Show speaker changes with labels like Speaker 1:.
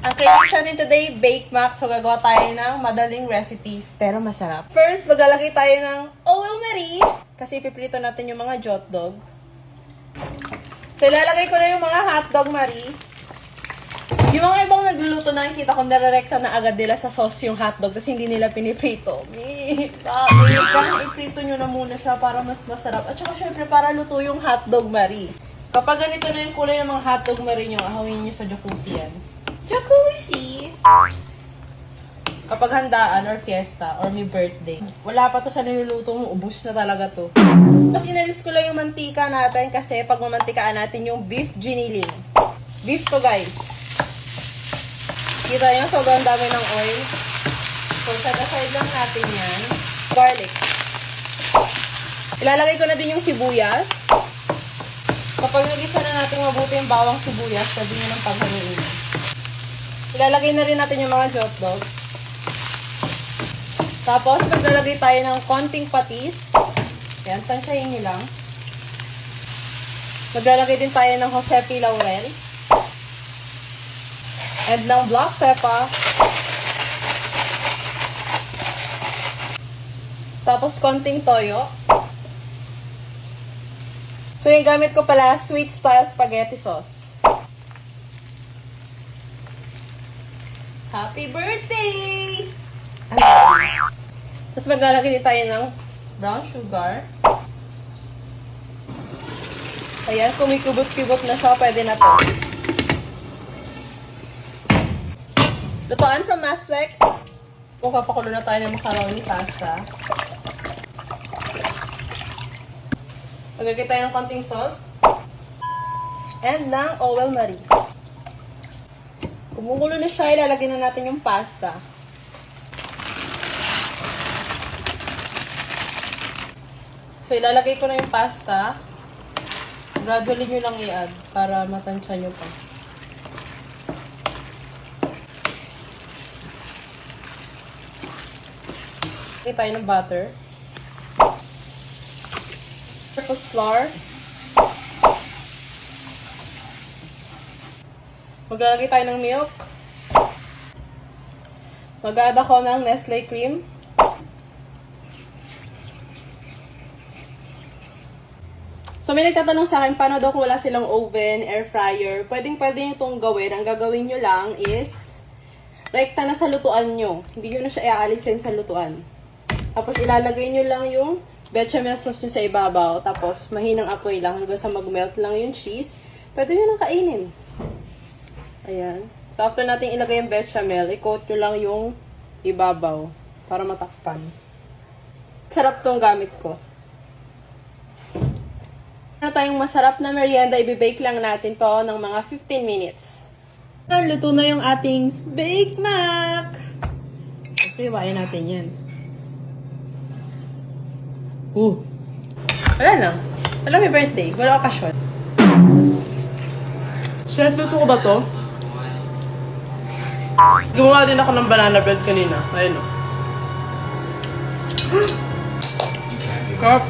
Speaker 1: Ang cravings natin today, Bake Mac. So, gagawa tayo ng madaling recipe, pero masarap. First, maglalagay tayo ng oil Marie. Kasi ipiprito natin yung mga jotdog. So, ilalagay ko na yung mga hotdog Marie. Yung mga ibang nagluluto na nakikita ko, nare-recta na agad nila sa sauce yung hotdog kasi hindi nila piniprito. Iprito nyo na muna siya para mas masarap. At saka syempre, para luto yung hotdog Marie. Kapag ganito na yung kulay ng mga hotdog Marie nyo, ahawin nyo sa jacuzzi yan. Jacuzzi! Kapag handaan or fiesta or may birthday, wala pa to sa niluluto mo, ubus na talaga to. Mas inalis ko lang yung mantika natin kasi pag mamantikaan natin yung beef giniling. Beef to guys. Kita nyo, sobrang dami ng oil. So, set aside lang natin yan. Garlic. Ilalagay ko na din yung sibuyas. Kapag nagisa na natin mabuti yung bawang sibuyas, sabi nyo ng paghaluin. Ilalagay na rin natin yung mga jotdog. Tapos, maglalagay tayo ng konting patis. Yan, tansyahin nyo lang. Maglalagay din tayo ng Josepi Laurel. And ng black pepper. Tapos, konting toyo. So, yung gamit ko pala, sweet style spaghetti sauce. Happy birthday! Tapos maglalagay din tayo ng brown sugar. Ayan, kung may kubot-kubot na siya, pwede na to. Lutuan from Masflex. Kung papakulo na tayo ng macaroni pasta. Maglagay tayo ng konting salt. And ng oil Marie. Kumukulo na siya, ilalagay na natin yung pasta. So, ilalagay ko na yung pasta. Gradually nyo lang i-add para matansya nyo pa. Lagay tayo ng butter. Tapos flour. Maglalagay tayo ng milk. Mag-add ako ng Nestle cream. So, may nagtatanong sa akin, paano daw kung wala silang oven, air fryer? Pwede nyo itong gawin. Ang gagawin nyo lang is, rekta na sa lutuan nyo. Hindi nyo na siya iaalisin sa lutuan. Tapos, ilalagay nyo lang yung bechamel sauce nyo sa ibabaw. Tapos, mahinang apoy lang hanggang sa mag-melt lang yung cheese. Pwede nyo nang kainin. Ayan. So, after natin ilagay yung bechamel, i-coat nyo lang yung ibabaw para matakpan. Sarap tong gamit ko. Na tayong masarap na merienda, i-bake lang natin to ng mga 15 minutes. Luto na yung ating Bake Mac! Okay, iwain natin yan. Wala na. Wala, may birthday. Wala okasyon. Chef, luto ko ba to? Gumawa din ako ng banana bread kanina. Ayun o. Cup.